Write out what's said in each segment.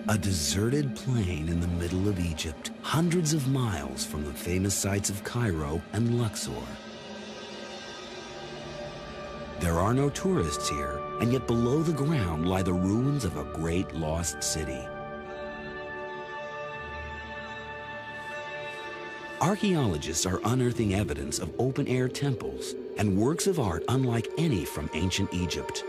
A deserted plain in the middle of Egypt, hundreds of miles from the famous sites of Cairo and Luxor. There are no tourists here, and yet below the ground lie the ruins of a great lost city. Archaeologists are unearthing evidence of open-air temples and works of art unlike any from ancient Egypt.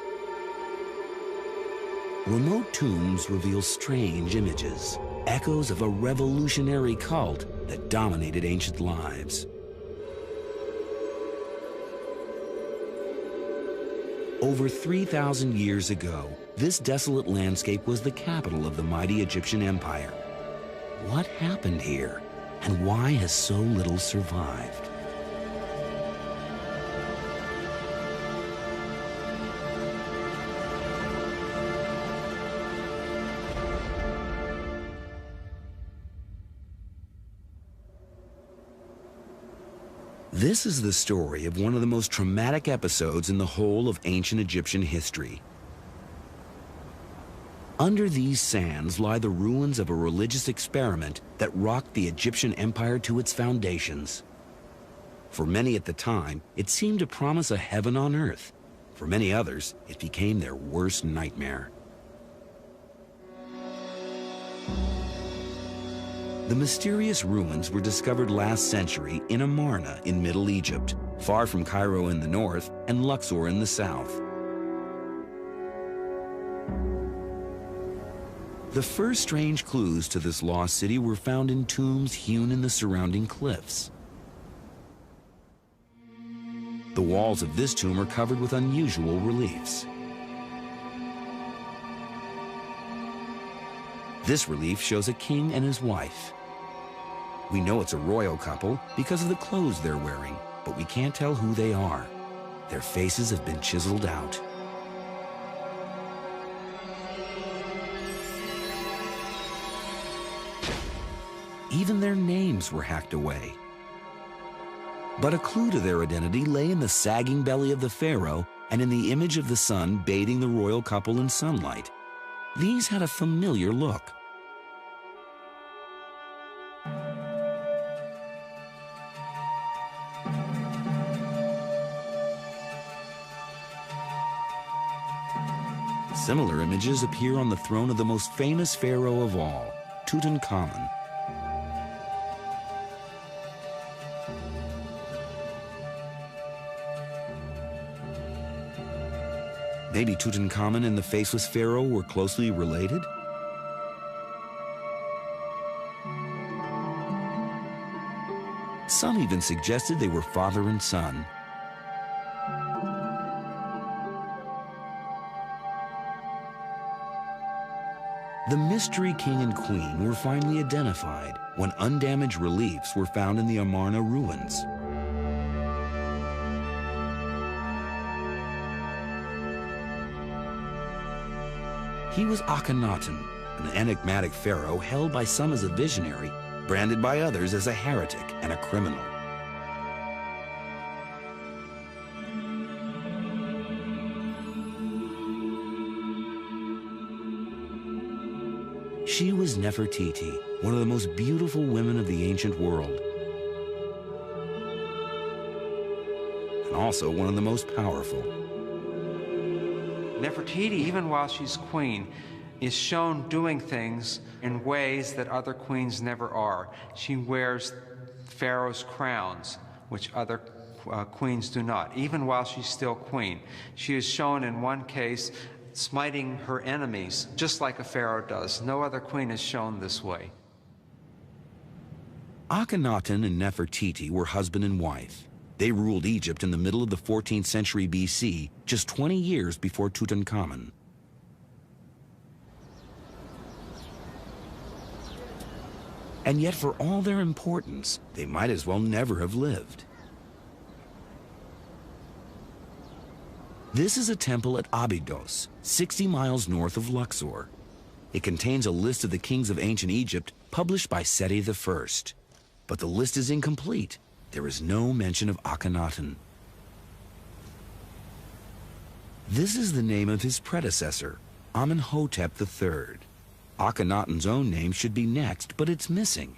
Remote tombs reveal strange images, echoes of a revolutionary cult that dominated ancient lives. Over 3,000 years ago, this desolate landscape was the capital of the mighty Egyptian Empire. What happened here, and why has so little survived? This is the story of one of the most traumatic episodes in the whole of ancient Egyptian history. Under these sands lie the ruins of a religious experiment that rocked the Egyptian empire to its foundations. For many at the time, it seemed to promise a heaven on earth. For many others, it became their worst nightmare. The mysterious ruins were discovered last century in Amarna in Middle Egypt, far from Cairo in the north and Luxor in the south. The first strange clues to this lost city were found in tombs hewn in the surrounding cliffs. The walls of this tomb are covered with unusual reliefs. This relief shows a king and his wife. We know it's a royal couple because of the clothes they're wearing, but we can't tell who they are. Their faces have been chiseled out. Even their names were hacked away. But a clue to their identity lay in the sagging belly of the pharaoh and in the image of the sun bathing the royal couple in sunlight. These had a familiar look. Similar images appear on the throne of the most famous pharaoh of all, Tutankhamun. Maybe Tutankhamun and the faceless pharaoh were closely related? Some even suggested they were father and son. The mystery king and queen were finally identified when undamaged reliefs were found in the Amarna ruins. He was Akhenaten, an enigmatic pharaoh held by some as a visionary, branded by others as a heretic and a criminal. She was Nefertiti, one of the most beautiful women of the ancient world, and also one of the most powerful. Nefertiti, even while she's queen, is shown doing things in ways that other queens never are. She wears pharaoh's crowns, which other queens do not, even while she's still queen. She is shown in one case smiting her enemies, just like a pharaoh does. No other queen is shown this way. Akhenaten and Nefertiti were husband and wife. They ruled Egypt in the middle of the 14th century BC, just 20 years before Tutankhamun. And yet, for all their importance, they might as well never have lived. This is a temple at Abydos, 60 miles north of Luxor. It contains a list of the kings of ancient Egypt published by Seti I. But the list is incomplete. There is no mention of Akhenaten. This is the name of his predecessor, Amenhotep III. Akhenaten's own name should be next, but it's missing.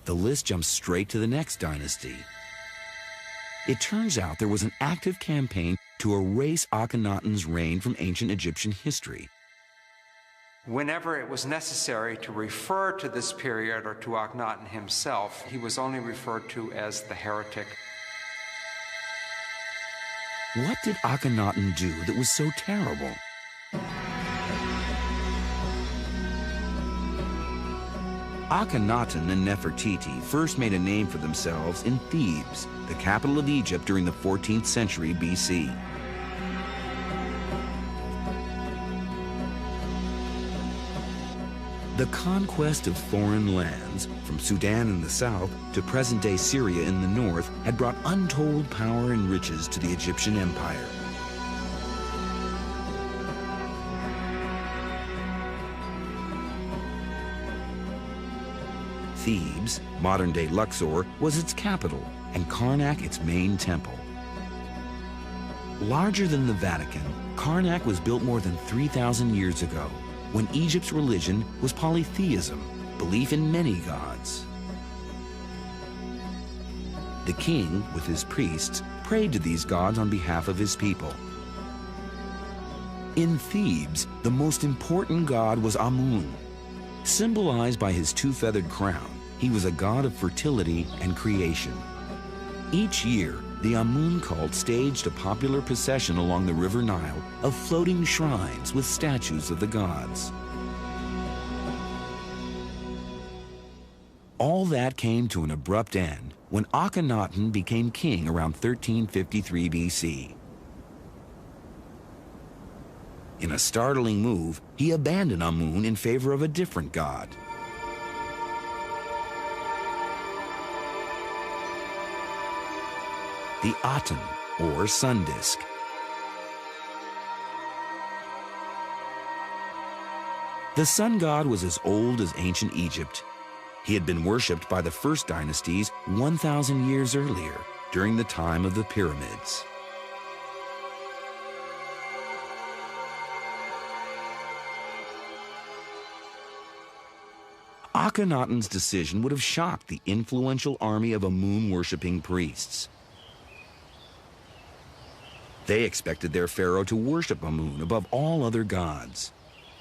The list jumps straight to the next dynasty. It turns out there was an active campaign to erase Akhenaten's reign from ancient Egyptian history. Whenever it was necessary to refer to this period or to Akhenaten himself, he was only referred to as the heretic. What did Akhenaten do that was so terrible? Akhenaten and Nefertiti first made a name for themselves in Thebes, the capital of Egypt during the 14th century BC. The conquest of foreign lands, from Sudan in the south to present-day Syria in the north, had brought untold power and riches to the Egyptian empire. Thebes, modern-day Luxor, was its capital, and Karnak its main temple. Larger than the Vatican, Karnak was built more than 3,000 years ago, when Egypt's religion was polytheism, belief in many gods. The king, with his priests, prayed to these gods on behalf of his people. In Thebes, the most important god was Amun. Symbolized by his two-feathered crown, he was a god of fertility and creation. Each year, the Amun cult staged a popular procession along the River Nile of floating shrines with statues of the gods. All that came to an abrupt end when Akhenaten became king around 1353 BC. In a startling move, he abandoned Amun in favor of a different god. The Aten, or sun disk. The sun god was as old as ancient Egypt. He had been worshipped by the first dynasties 1,000 years earlier, during the time of the pyramids. Akhenaten's decision would have shocked the influential army of Amun-worshipping priests. They expected their pharaoh to worship Amun above all other gods.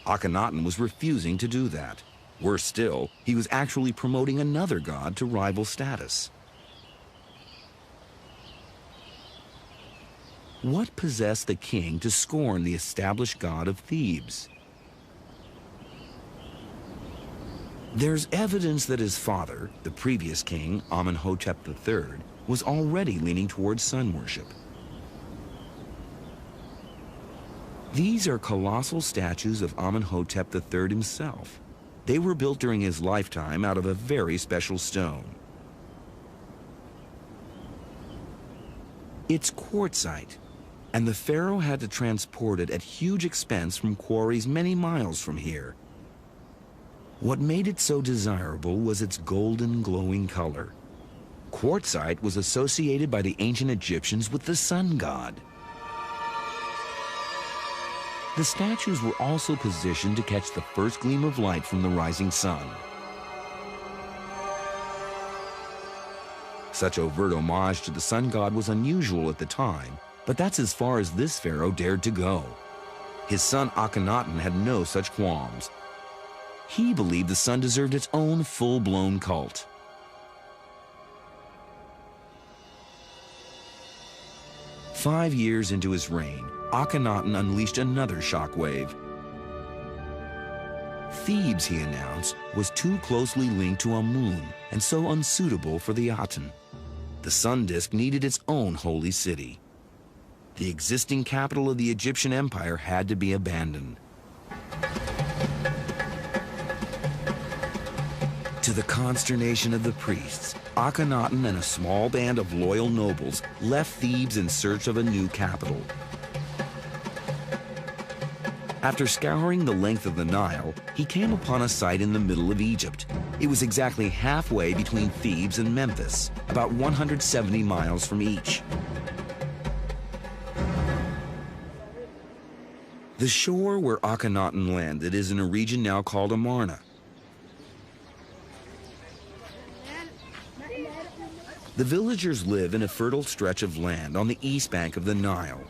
Akhenaten was refusing to do that. Worse still, he was actually promoting another god to rival status. What possessed the king to scorn the established god of Thebes? There's evidence that his father, the previous king, Amenhotep III, was already leaning towards sun worship. These are colossal statues of Amenhotep III himself. They were built during his lifetime out of a very special stone. It's quartzite, and the pharaoh had to transport it at huge expense from quarries many miles from here. What made it so desirable was its golden, glowing color. Quartzite was associated by the ancient Egyptians with the sun god. The statues were also positioned to catch the first gleam of light from the rising sun. Such overt homage to the sun god was unusual at the time, but that's as far as this pharaoh dared to go. His son Akhenaten had no such qualms. He believed the sun deserved its own full-blown cult. Five years into his reign, Akhenaten unleashed another shockwave. Thebes, he announced, was too closely linked to Amun and so unsuitable for the Aten. The sun disk needed its own holy city. The existing capital of the Egyptian empire had to be abandoned. To the consternation of the priests, Akhenaten and a small band of loyal nobles left Thebes in search of a new capital. After scouring the length of the Nile, he came upon a site in the middle of Egypt. It was exactly halfway between Thebes and Memphis, about 170 miles from each. The shore where Akhenaten landed is in a region now called Amarna. The villagers live in a fertile stretch of land on the east bank of the Nile.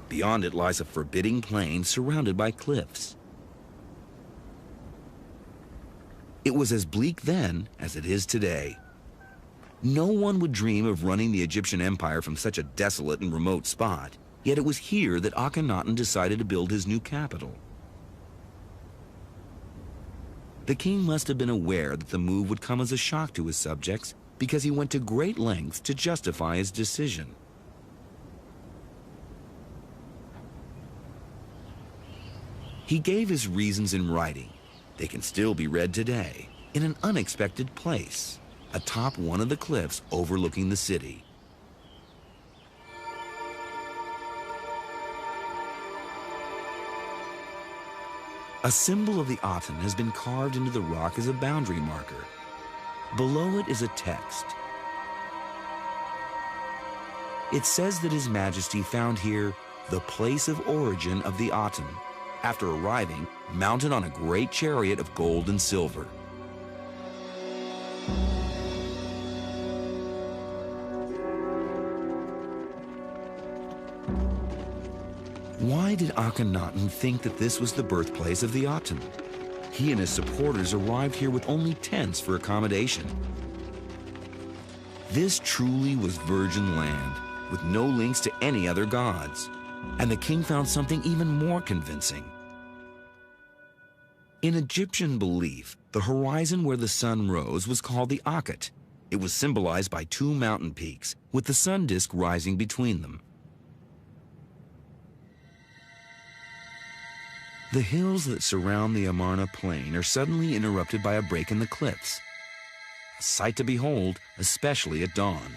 Beyond it lies a forbidding plain surrounded by cliffs. It was as bleak then as it is today. No one would dream of running the Egyptian empire from such a desolate and remote spot, yet it was here that Akhenaten decided to build his new capital. The king must have been aware that the move would come as a shock to his subjects because he went to great lengths to justify his decision. He gave his reasons in writing. They can still be read today in an unexpected place, atop one of the cliffs overlooking the city. A symbol of the Aten has been carved into the rock as a boundary marker. Below it is a text. It says that His Majesty found here the place of origin of the Aten, after arriving mounted on a great chariot of gold and silver. Why did Akhenaten think that this was the birthplace of the Aten? He and his supporters arrived here with only tents for accommodation. This truly was virgin land, with no links to any other gods. And the king found something even more convincing. In Egyptian belief, the horizon where the sun rose was called the Akhet. It was symbolized by two mountain peaks, with the sun disk rising between them. The hills that surround the Amarna plain are suddenly interrupted by a break in the cliffs. A sight to behold, especially at dawn.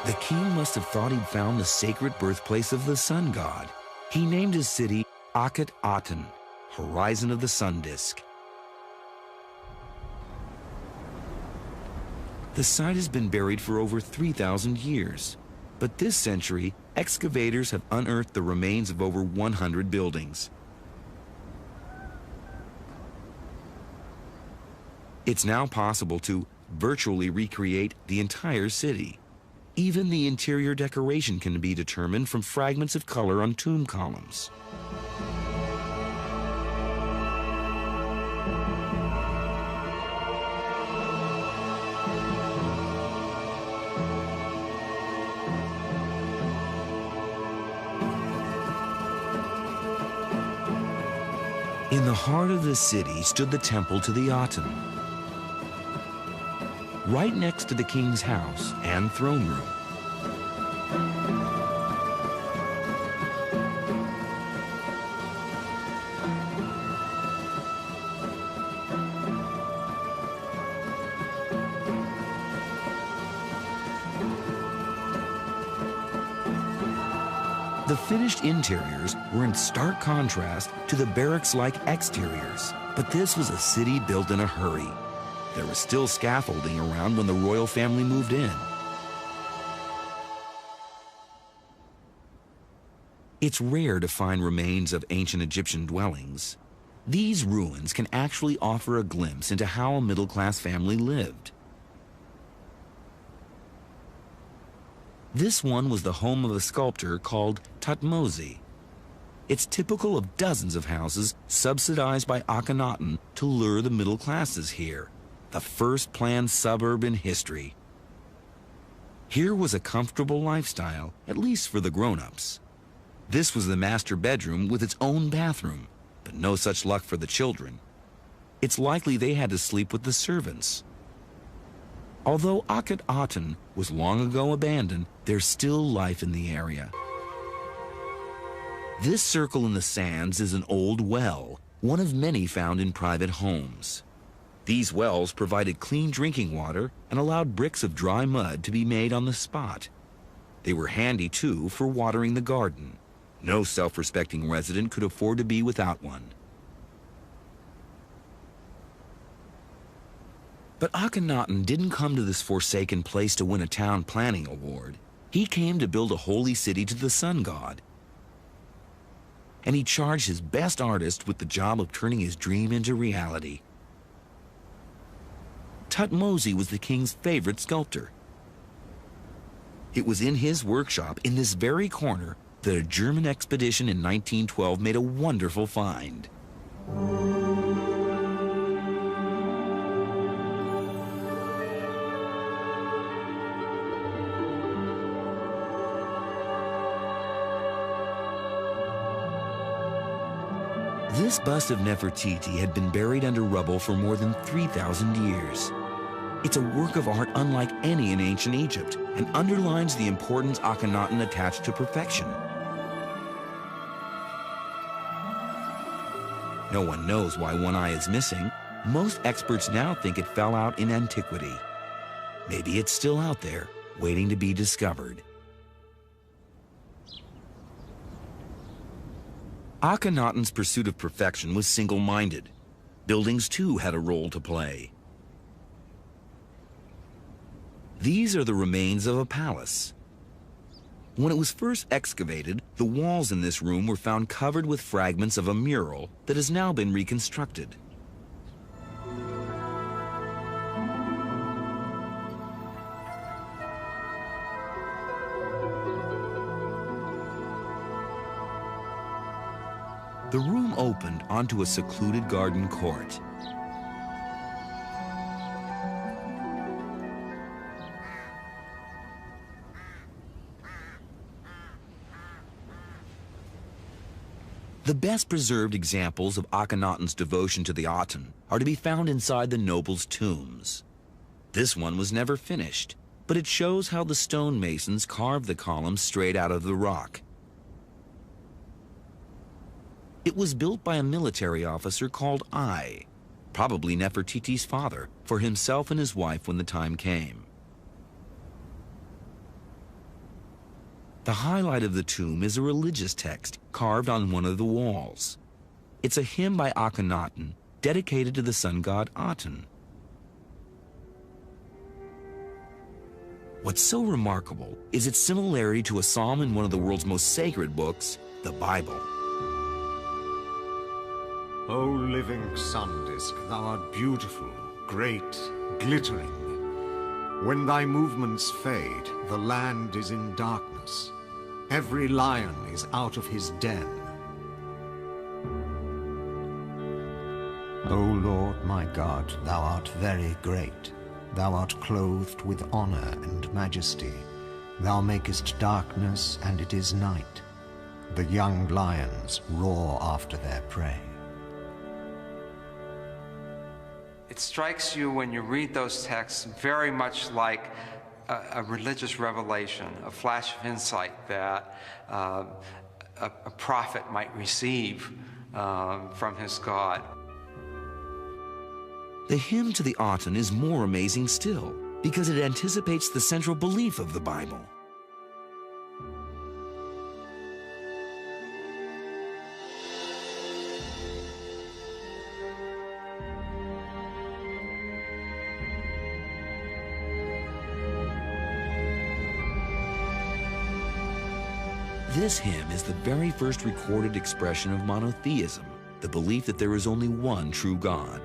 The king must have thought he'd found the sacred birthplace of the sun god. He named his city Akhet-Aten, horizon of the sun disk. The site has been buried for over 3,000 years, but this century, excavators have unearthed the remains of over 100 buildings. It's now possible to virtually recreate the entire city. Even the interior decoration can be determined from fragments of color on tomb columns. In the heart of the city stood the temple to the Aten, right next to the king's house and throne room. The finished interiors were in stark contrast to the barracks-like exteriors, but this was a city built in a hurry. There was still scaffolding around when the royal family moved in. It's rare to find remains of ancient Egyptian dwellings. These ruins can actually offer a glimpse into how a middle-class family lived. This one was the home of a sculptor called Thutmose. It's typical of dozens of houses subsidized by Akhenaten to lure the middle classes here, the first planned suburb in history. Here was a comfortable lifestyle, at least for the grown-ups. This was the master bedroom with its own bathroom, but no such luck for the children. It's likely they had to sleep with the servants. Although Akhet-Aten was long ago abandoned, there's still life in the area. This circle in the sands is an old well, one of many found in private homes. These wells provided clean drinking water and allowed bricks of dry mud to be made on the spot. They were handy, too, for watering the garden. No self-respecting resident could afford to be without one. But Akhenaten didn't come to this forsaken place to win a town planning award. He came to build a holy city to the sun god. And he charged his best artist with the job of turning his dream into reality. Tutmosis was the king's favorite sculptor. It was in his workshop, in this very corner, that a German expedition in 1912 made a wonderful find. This bust of Nefertiti had been buried under rubble for more than 3,000 years. It's a work of art unlike any in ancient Egypt and underlines the importance Akhenaten attached to perfection. No one knows why one eye is missing. Most experts now think it fell out in antiquity. Maybe it's still out there, waiting to be discovered. Akhenaten's pursuit of perfection was single-minded. Buildings, too, had a role to play. These are the remains of a palace. When it was first excavated, the walls in this room were found covered with fragments of a mural that has now been reconstructed. The room opened onto a secluded garden court. The best preserved examples of Akhenaten's devotion to the Aten are to be found inside the nobles' tombs. This one was never finished, but it shows how the stonemasons carved the columns straight out of the rock. It was built by a military officer called Ai, probably Nefertiti's father, for himself and his wife when the time came. The highlight of the tomb is a religious text carved on one of the walls. It's a hymn by Akhenaten dedicated to the sun god Aten. What's so remarkable is its similarity to a psalm in one of the world's most sacred books, the Bible. O living sun disk, thou art beautiful, great, glittering. When thy movements fade, the land is in darkness. Every lion is out of his den. O Lord my God, thou art very great. Thou art clothed with honor and majesty. Thou makest darkness, and it is night. The young lions roar after their prey. It strikes you when you read those texts very much like a religious revelation, a flash of insight that a prophet might receive from his God. The hymn to the Aten is more amazing still, because it anticipates the central belief of the Bible. This hymn is the very first recorded expression of monotheism, the belief that there is only one true God.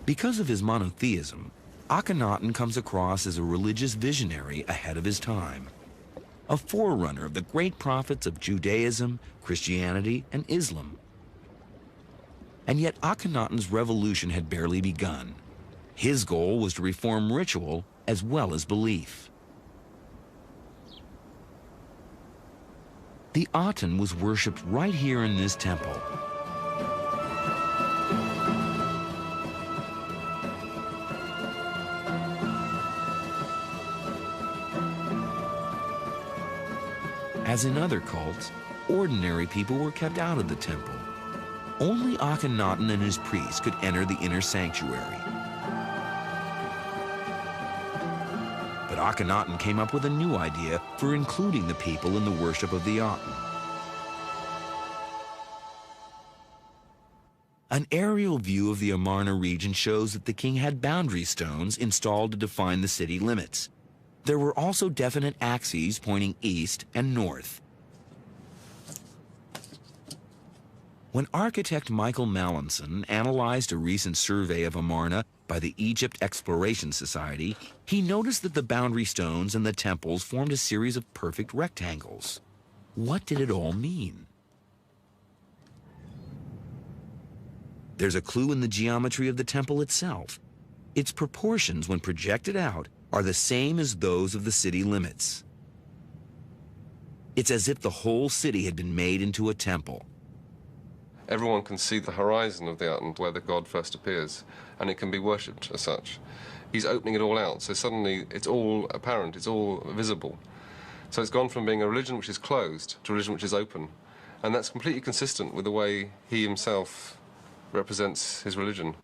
Because of his monotheism, Akhenaten comes across as a religious visionary ahead of his time, a forerunner of the great prophets of Judaism, Christianity, and Islam. And yet Akhenaten's revolution had barely begun. His goal was to reform ritual as well as belief. The Aten was worshipped right here in this temple. As in other cults, ordinary people were kept out of the temple. Only Akhenaten and his priests could enter the inner sanctuary. but Akhenaten came up with a new idea for including the people in the worship of the Aten. An aerial view of the Amarna region shows that the king had boundary stones installed to define the city limits. There were also definite axes pointing east and north. When architect Michael Mallinson analyzed a recent survey of Amarna by the Egypt Exploration Society, he noticed that the boundary stones and the temples formed a series of perfect rectangles. What did it all mean? There's a clue in the geometry of the temple itself. Its proportions, when projected out, are the same as those of the city limits. It's as if the whole city had been made into a temple. Everyone can see the horizon of the Aten where the god first appears, and it can be worshipped as such. He's opening it all out, so suddenly it's all apparent, it's all visible. So it's gone from being a religion which is closed to a religion which is open, and that's completely consistent with the way he himself represents his religion.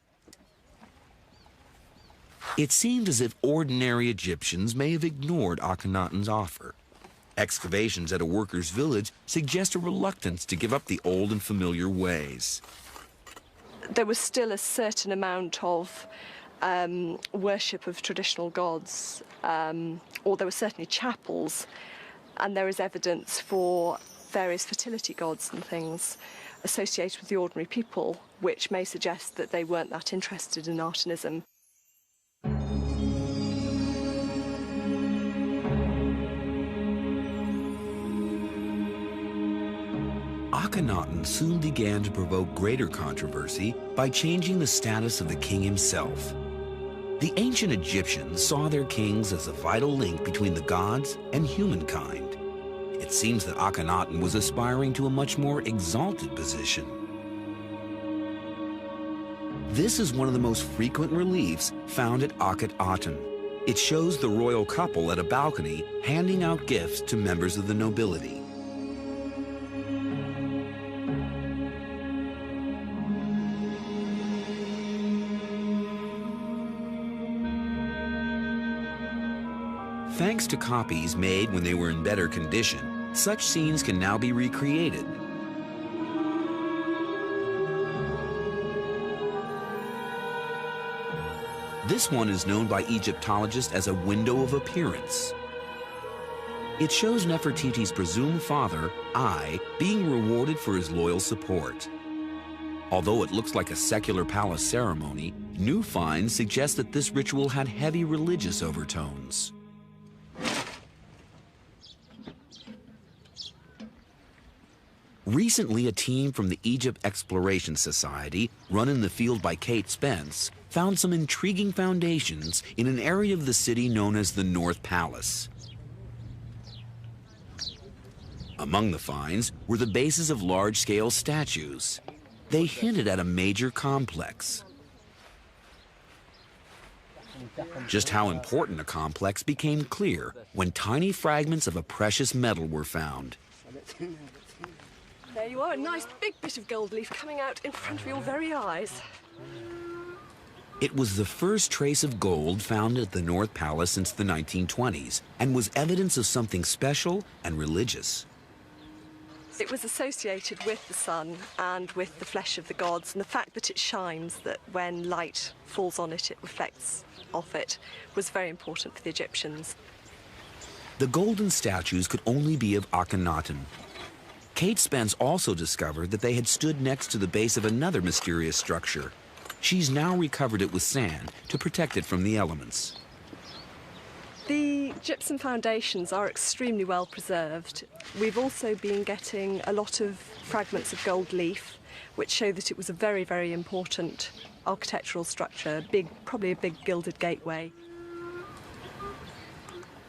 It seemed as if ordinary Egyptians may have ignored Akhenaten's offer. Excavations at a workers' village suggest a reluctance to give up the old and familiar ways. There was still a certain amount of worship of traditional gods, or there were certainly chapels, and there is evidence for various fertility gods and things associated with the ordinary people, which may suggest that they weren't that interested in Artenism. Akhenaten soon began to provoke greater controversy by changing the status of the king himself. The ancient Egyptians saw their kings as a vital link between the gods and humankind. It seems that Akhenaten was aspiring to a much more exalted position. This is one of the most frequent reliefs found at Akhenaten. It shows the royal couple at a balcony handing out gifts to members of the nobility. Thanks to copies made when they were in better condition, such scenes can now be recreated. This one is known by Egyptologists as a window of appearance. It shows Nefertiti's presumed father, Ai, being rewarded for his loyal support. Although it looks like a secular palace ceremony, new finds suggest that this ritual had heavy religious overtones. Recently, a team from the Egypt Exploration Society, run in the field by Kate Spence, found some intriguing foundations in an area of the city known as the North Palace. Among the finds were the bases of large-scale statues. They hinted at a major complex. Just how important a complex became clear when tiny fragments of a precious metal were found. There you are, a nice big bit of gold leaf coming out in front of your very eyes. It was the first trace of gold found at the North Palace since the 1920s and was evidence of something special and religious. It was associated with the sun and with the flesh of the gods, and the fact that it shines, that when light falls on it, it reflects off it, was very important for the Egyptians. The golden statues could only be of Akhenaten. Kate Spence also discovered that they had stood next to the base of another mysterious structure. She's now recovered it with sand to protect it from the elements. The gypsum foundations are extremely well preserved. We've also been getting a lot of fragments of gold leaf, which show that it was a very, very important architectural structure, probably a big gilded gateway.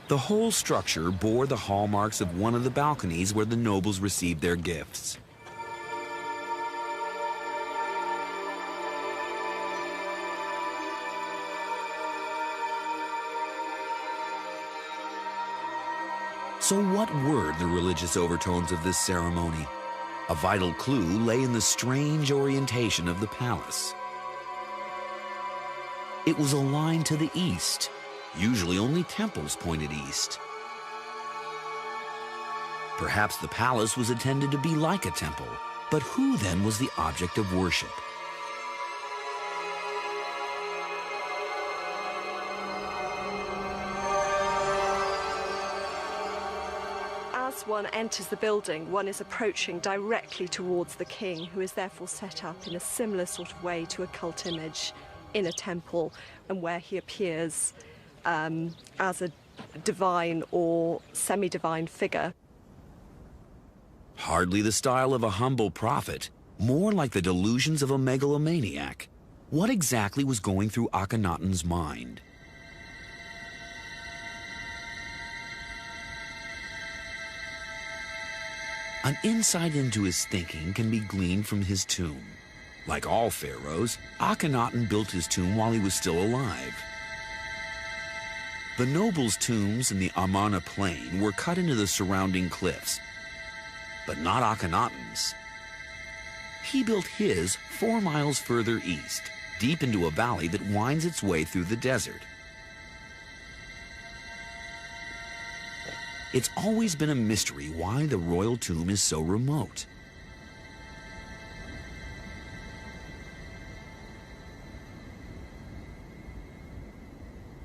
The whole structure bore the hallmarks of one of the balconies where the nobles received their gifts. So what were the religious overtones of this ceremony? A vital clue lay in the strange orientation of the palace. It was aligned to the east, Usually only temples pointed east. Perhaps the palace was intended to be like a temple, but who then was the object of worship? As one enters the building, one is approaching directly towards the king, who is therefore set up in a similar sort of way to a cult image in a temple, and where he appears as a divine or semi-divine figure. Hardly the style of a humble prophet, more like the delusions of a megalomaniac. What exactly was going through Akhenaten's mind? An insight into his thinking can be gleaned from his tomb. Like all pharaohs, Akhenaten built his tomb while he was still alive. The nobles' tombs in the Amarna plain were cut into the surrounding cliffs, but not Akhenaten's. He built his 4 miles further east, deep into a valley that winds its way through the desert. It's always been a mystery why the royal tomb is so remote.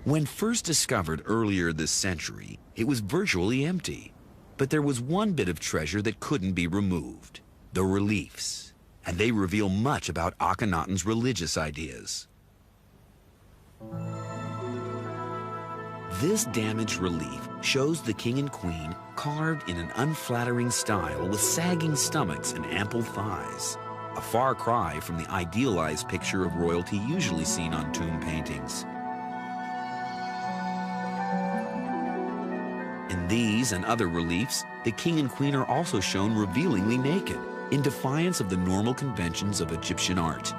When first discovered earlier this century, it was virtually empty. But there was one bit of treasure that couldn't be removed: the reliefs. And they reveal much about Akhenaten's religious ideas. This damaged relief shows the king and queen carved in an unflattering style with sagging stomachs and ample thighs, a far cry from the idealized picture of royalty usually seen on tomb paintings. In these and other reliefs, the king and queen are also shown revealingly naked, in defiance of the normal conventions of Egyptian art.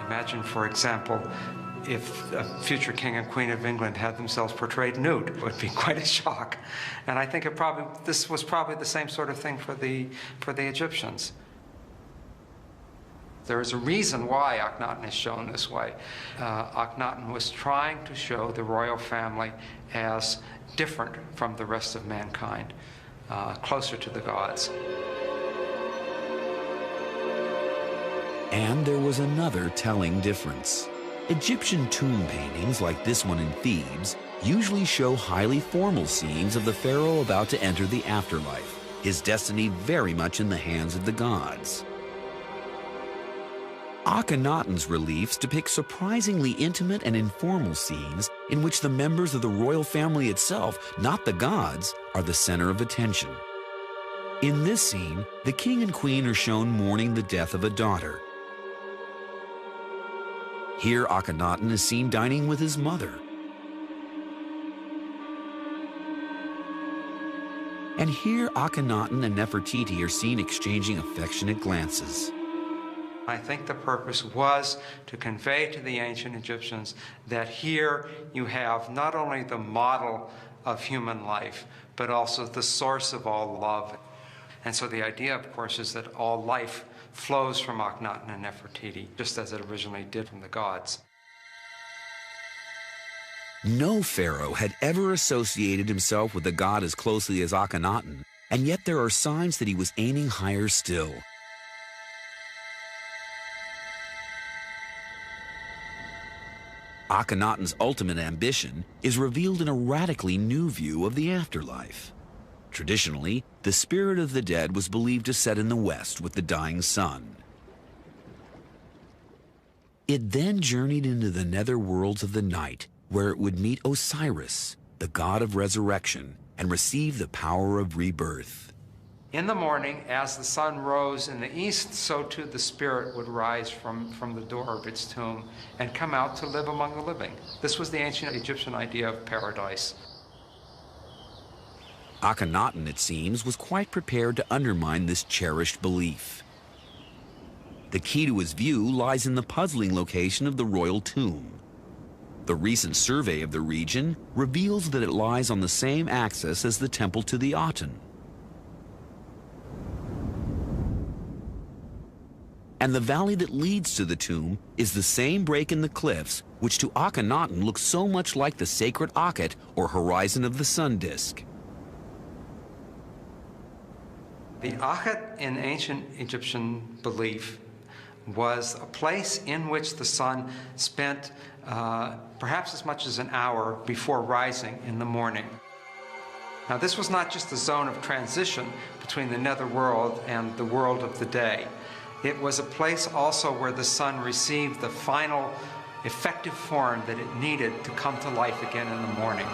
Imagine, for example, if a future king and queen of England had themselves portrayed nude. It would be quite a shock. And I think this was probably the same sort of thing for the Egyptians. There is a reason why Akhenaten is shown this way. Akhenaten was trying to show the royal family as different from the rest of mankind, closer to the gods. And there was another telling difference. Egyptian tomb paintings like this one in Thebes usually show highly formal scenes of the pharaoh about to enter the afterlife, his destiny very much in the hands of the gods. Akhenaten's reliefs depict surprisingly intimate and informal scenes in which the members of the royal family itself, not the gods, are the center of attention. In this scene, the king and queen are shown mourning the death of a daughter. Here, Akhenaten is seen dining with his mother. And here, Akhenaten and Nefertiti are seen exchanging affectionate glances. I think the purpose was to convey to the ancient Egyptians that here you have not only the model of human life, but also the source of all love. And so the idea, of course, is that all life flows from Akhenaten and Nefertiti, just as it originally did from the gods. No pharaoh had ever associated himself with a god as closely as Akhenaten, and yet there are signs that he was aiming higher still. Akhenaten's ultimate ambition is revealed in a radically new view of the afterlife. Traditionally, the spirit of the dead was believed to set in the west with the dying sun. It then journeyed into the nether worlds of the night, where it would meet Osiris, the god of resurrection, and receive the power of rebirth. In the morning, as the sun rose in the east, so too the spirit would rise from the door of its tomb and come out to live among the living. This was the ancient Egyptian idea of paradise. Akhenaten, it seems, was quite prepared to undermine this cherished belief. The key to his view lies in the puzzling location of the royal tomb. The recent survey of the region reveals that it lies on the same axis as the temple to the Aten. and the valley that leads to the tomb is the same break in the cliffs which to Akhenaten looks so much like the sacred Akhet, or horizon of the sun disk. The Akhet in ancient Egyptian belief was a place in which the sun spent perhaps as much as an hour before rising in the morning. Now, this was not just a zone of transition between the netherworld and the world of the day. It was a place also where the sun received the final effective form that it needed to come to life again in the morning.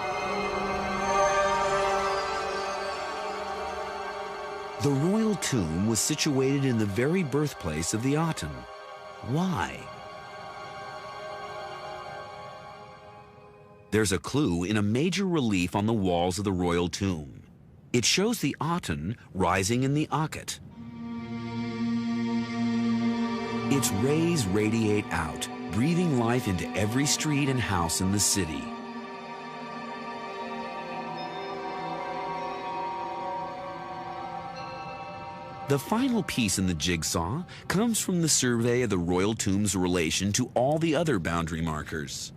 The royal tomb was situated in the very birthplace of the Aten. Why? There's a clue in a major relief on the walls of the royal tomb. It shows the Aten rising in the Akhet. Its rays radiate out, breathing life into every street and house in the city. The final piece in the jigsaw comes from the survey of the royal tomb's relation to all the other boundary markers.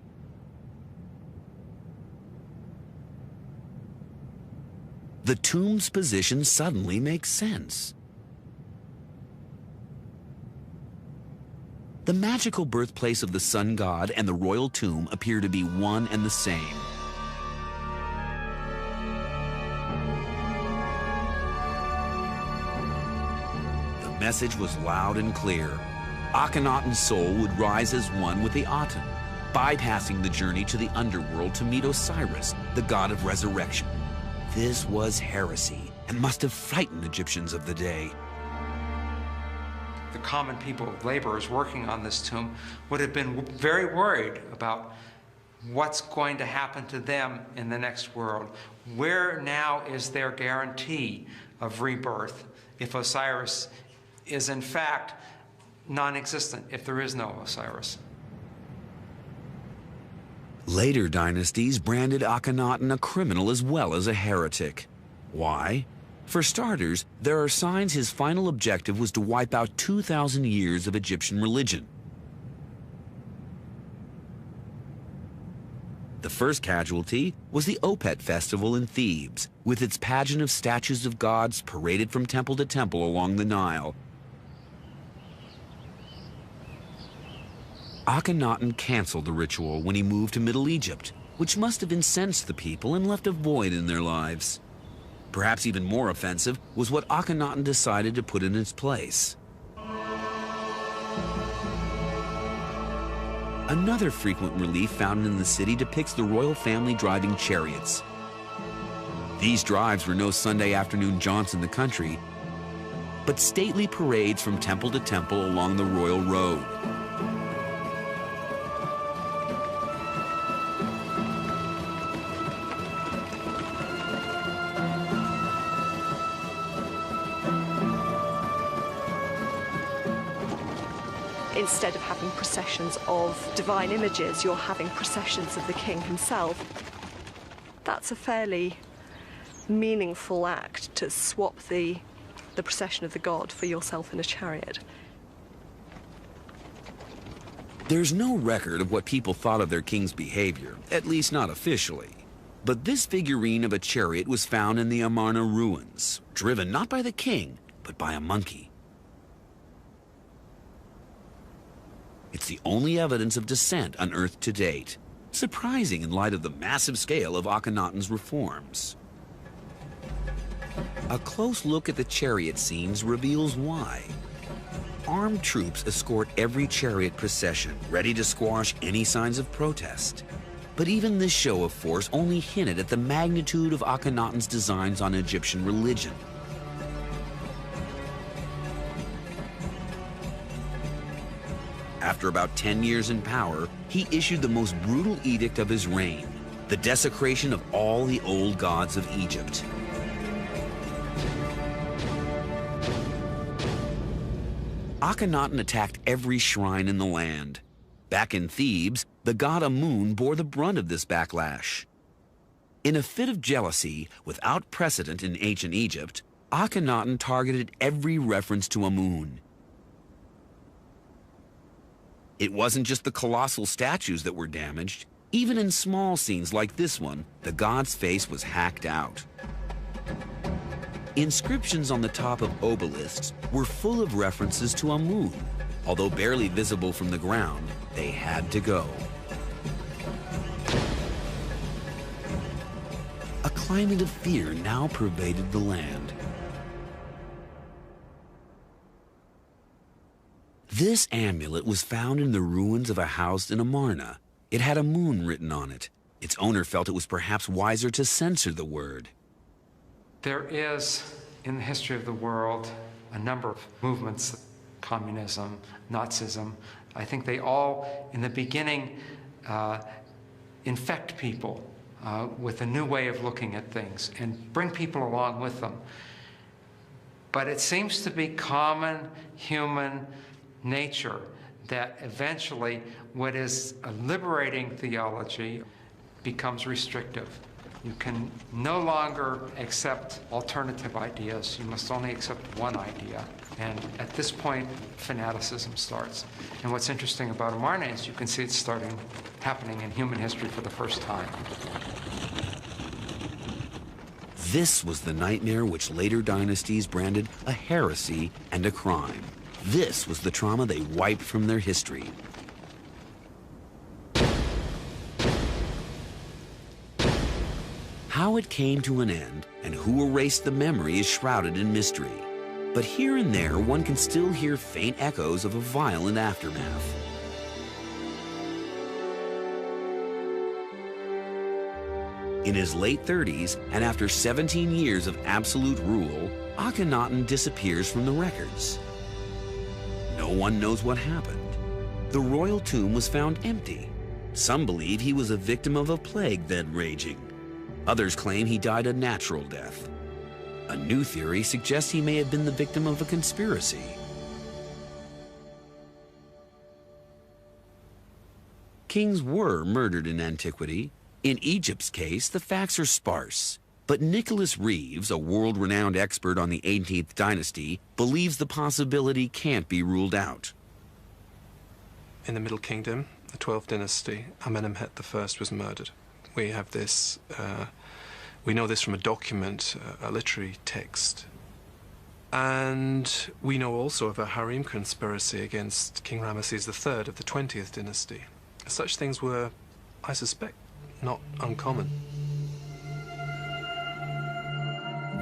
The tomb's position suddenly makes sense. The magical birthplace of the sun god and the royal tomb appear to be one and the same. The message was loud and clear. Akhenaten's soul would rise as one with the Aten, bypassing the journey to the underworld to meet Osiris, the god of resurrection. This was heresy and must have frightened Egyptians of the day. The common people, laborers working on this tomb, would have been very worried about what's going to happen to them in the next world. Where now is their guarantee of rebirth if Osiris is in fact non-existent, if there is no Osiris? Later dynasties branded Akhenaten a criminal as well as a heretic. Why? For starters, there are signs his final objective was to wipe out 2,000 years of Egyptian religion. The first casualty was the Opet festival in Thebes, with its pageant of statues of gods paraded from temple to temple along the Nile. Akhenaten canceled the ritual when he moved to Middle Egypt, which must have incensed the people and left a void in their lives. Perhaps even more offensive was what Akhenaten decided to put in its place. Another frequent relief found in the city depicts the royal family driving chariots. These drives were no Sunday afternoon jaunts in the country, but stately parades from temple to temple along the royal road. Instead of having processions of divine images, you're having processions of the king himself. That's a fairly meaningful act, to swap the procession of the god for yourself in a chariot. There's no record of what people thought of their king's behavior, at least not officially. But this figurine of a chariot was found in the Amarna ruins, driven not by the king, but by a monkey. It's the only evidence of descent unearthed to date. Surprising in light of the massive scale of Akhenaten's reforms. A close look at the chariot scenes reveals why. Armed troops escort every chariot procession, ready to squash any signs of protest. But even this show of force only hinted at the magnitude of Akhenaten's designs on Egyptian religion. After about 10 years in power, he issued the most brutal edict of his reign, the desecration of all the old gods of Egypt. Akhenaten attacked every shrine in the land. Back in Thebes, the god Amun bore the brunt of this backlash. In a fit of jealousy, without precedent in ancient Egypt, Akhenaten targeted every reference to Amun. It wasn't just the colossal statues that were damaged. Even in small scenes like this one, the god's face was hacked out. Inscriptions on the top of obelisks were full of references to a moon. Although barely visible from the ground, they had to go. A climate of fear now pervaded the land. This amulet was found in the ruins of a house in Amarna. It had a moon written on it. Its owner felt it was perhaps wiser to censor the word. There is, in the history of the world, a number of movements, communism, Nazism. I think they all, in the beginning, infect people with a new way of looking at things and bring people along with them. But it seems to be common human nature that eventually what is a liberating theology becomes restrictive. You can no longer accept alternative ideas. You must only accept one idea. And at this point, fanaticism starts. And what's interesting about Amarna is you can see it's happening in human history for the first time. This was the nightmare which later dynasties branded a heresy and a crime. This was the trauma they wiped from their history. How it came to an end and who erased the memory is shrouded in mystery. But here and there, one can still hear faint echoes of a violent aftermath. In his late 30s, and after 17 years of absolute rule, Akhenaten disappears from the records. No one knows what happened. The royal tomb was found empty. Some believe he was a victim of a plague then raging. Others claim he died a natural death. A new theory suggests he may have been the victim of a conspiracy. Kings were murdered in antiquity. In Egypt's case, the facts are sparse. But Nicholas Reeves, a world-renowned expert on the 18th dynasty, believes the possibility can't be ruled out. In the Middle Kingdom, the 12th dynasty, Amenemhet I was murdered. We have this, we know this from a document, a literary text. And we know also of a harem conspiracy against King Ramesses III of the 20th dynasty. Such things were, I suspect, not uncommon.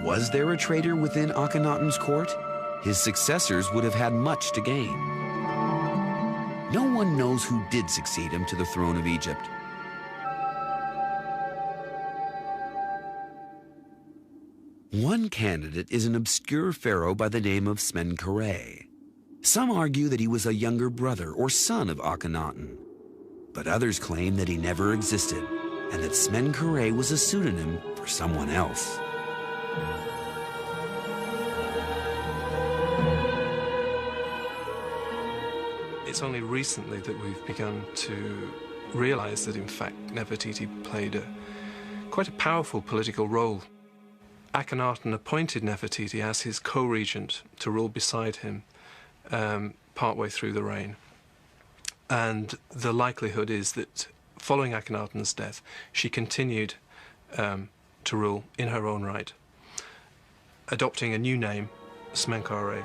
Was there a traitor within Akhenaten's court? His successors would have had much to gain. No one knows who did succeed him to the throne of Egypt. One candidate is an obscure pharaoh by the name of Smenkhare. Some argue that he was a younger brother or son of Akhenaten, but others claim that he never existed and that Smenkhare was a pseudonym for someone else. It's only recently that we've begun to realize that, in fact, Nefertiti played quite a powerful political role. Akhenaten appointed Nefertiti as his co-regent to rule beside him partway through the reign. And the likelihood is that following Akhenaten's death, she continued to rule in her own right, adopting a new name, Smenkhare.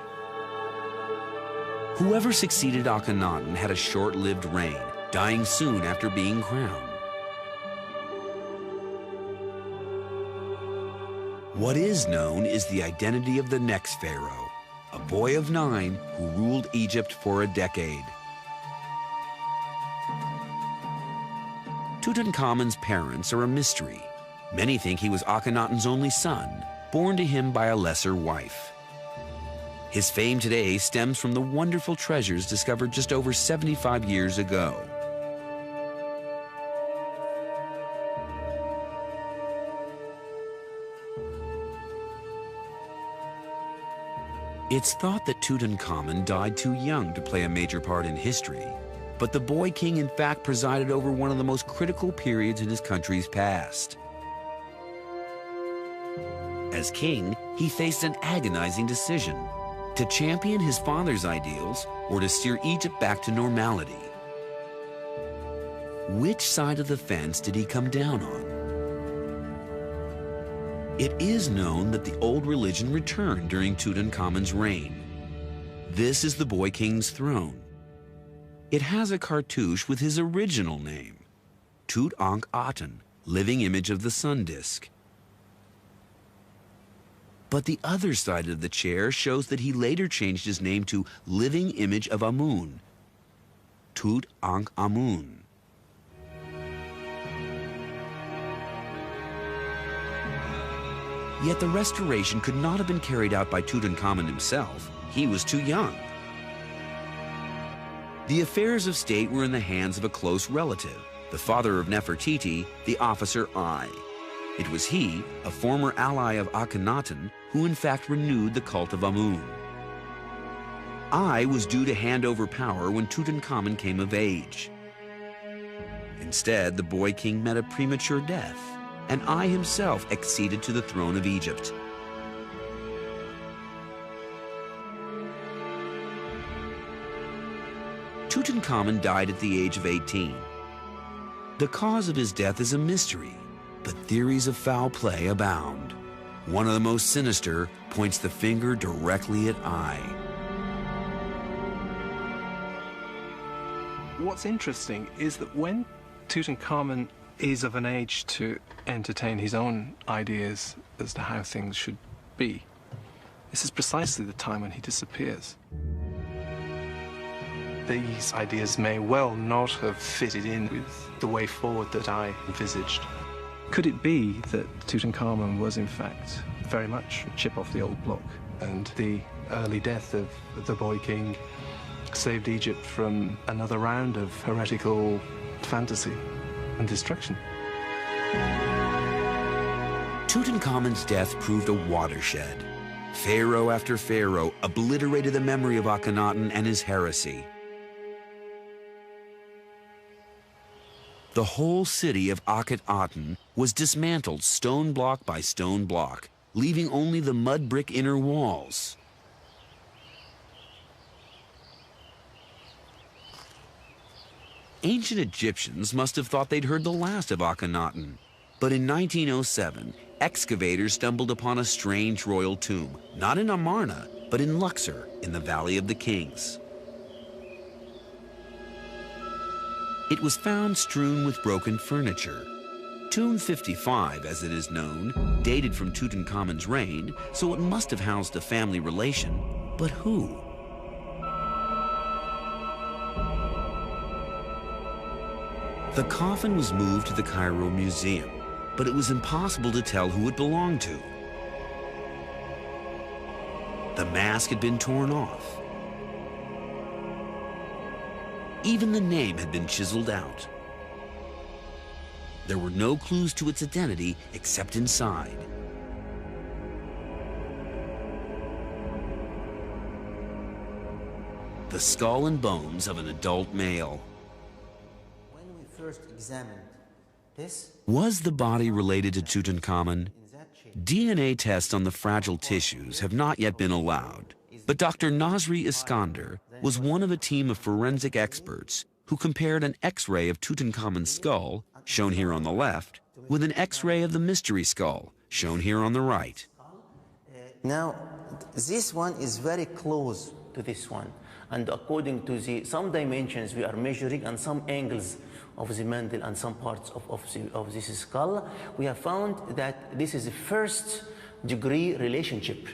Whoever succeeded Akhenaten had a short-lived reign, dying soon after being crowned. What is known is the identity of the next pharaoh, a boy of 9 who ruled Egypt for a decade. Tutankhamun's parents are a mystery. Many think he was Akhenaten's only son, born to him by a lesser wife. His fame today stems from the wonderful treasures discovered just over 75 years ago. It's thought that Tutankhamun died too young to play a major part in history, but the boy king in fact presided over one of the most critical periods in his country's past. As king, he faced an agonizing decision: to champion his father's ideals or to steer Egypt back to normality. Which side of the fence did he come down on? It is known that the old religion returned during Tutankhamun's reign. This is the boy king's throne. It has a cartouche with his original name, Tutankhaten, living image of the sun disk. But the other side of the chair shows that he later changed his name to living image of Amun, Tutankhamun. Yet the restoration could not have been carried out by Tutankhamun himself. He was too young. The affairs of state were in the hands of a close relative, the father of Nefertiti, the officer Ai. It was he, a former ally of Akhenaten, who in fact renewed the cult of Amun. Ai was due to hand over power when Tutankhamun came of age. Instead, the boy king met a premature death, and Ai himself acceded to the throne of Egypt. Tutankhamun died at the age of 18. The cause of his death is a mystery, but theories of foul play abound. One of the most sinister points the finger directly at Ai. What's interesting is that when Tutankhamun is of an age to entertain his own ideas as to how things should be, this is precisely the time when he disappears. These ideas may well not have fitted in with the way forward that I envisaged. Could it be that Tutankhamun was in fact very much a chip off the old block, and the early death of the boy king saved Egypt from another round of heretical fantasy and destruction? Tutankhamun's death proved a watershed. Pharaoh after pharaoh obliterated the memory of Akhenaten and his heresy. The whole city of Akhenaten was dismantled stone block by stone block, leaving only the mud brick inner walls. Ancient Egyptians must have thought they'd heard the last of Akhenaten. But in 1907, excavators stumbled upon a strange royal tomb, not in Amarna, but in Luxor, in the Valley of the Kings. It was found strewn with broken furniture. Tomb 55, as it is known, dated from Tutankhamun's reign, so it must have housed a family relation. But who? The coffin was moved to the Cairo Museum, but it was impossible to tell who it belonged to. The mask had been torn off. Even the name had been chiseled out. There were no clues to its identity except inside. The skull and bones of an adult male. When we first examined this, Was the body related to Tutankhamun? DNA tests on the fragile tissues have not yet been allowed, but Dr. Nasri Iskander was one of a team of forensic experts who compared an X-ray of Tutankhamun's skull, shown here on the left, with an X-ray of the mystery skull, shown here on the right. now this one is very close to this one, and according to some dimensions we are measuring and some angles of the mantle and some parts of this skull, we have found that this is a first degree relationship.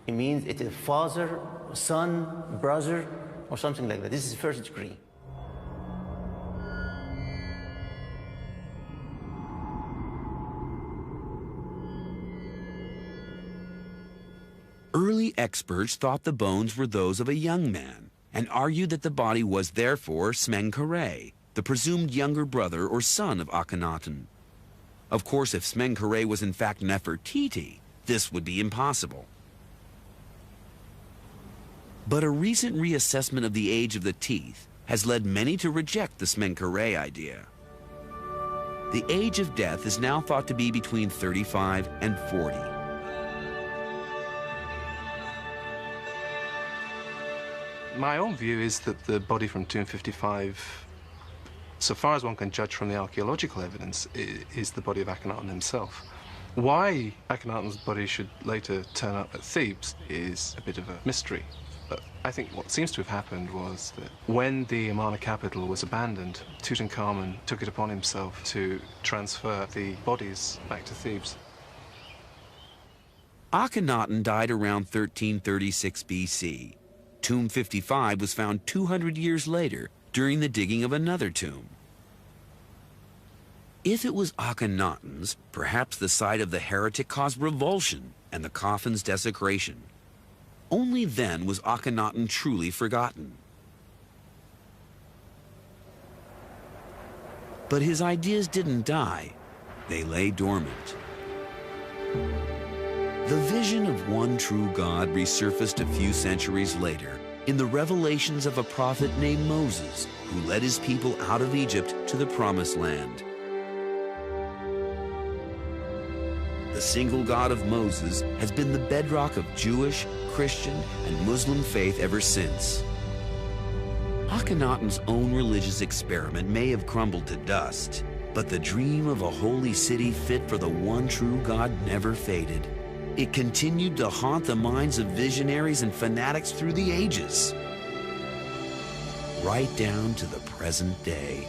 It means it's a father, son, brother, or something like that. This is first degree. Early experts thought the bones were those of a young man and argued that the body was therefore Smenkhare, the presumed younger brother or son of Akhenaten. Of course, if Smenkhare was in fact Nefertiti, this would be impossible. But a recent reassessment of the age of the teeth has led many to reject the Smenkhare idea. The age of death is now thought to be between 35 and 40. My own view is that the body from Tomb 55 so far as one can judge from the archaeological evidence, is the body of Akhenaten himself. Why Akhenaten's body should later turn up at Thebes is a bit of a mystery. But I think what seems to have happened was that when the Amarna capital was abandoned, Tutankhamun took it upon himself to transfer the bodies back to Thebes. Akhenaten died around 1336 BC. Tomb 55 was found 200 years later during the digging of another tomb. If it was Akhenaten's, perhaps the sight of the heretic caused revulsion and the coffin's desecration. Only then was Akhenaten truly forgotten. But his ideas didn't die. They lay dormant. The vision of one true God resurfaced a few centuries later in the revelations of a prophet named Moses, who led his people out of Egypt to the Promised Land. The single God of Moses has been the bedrock of Jewish, Christian, and Muslim faith ever since. Akhenaten's own religious experiment may have crumbled to dust, but the dream of a holy city fit for the one true God never faded. It continued to haunt the minds of visionaries and fanatics through the ages, right down to the present day.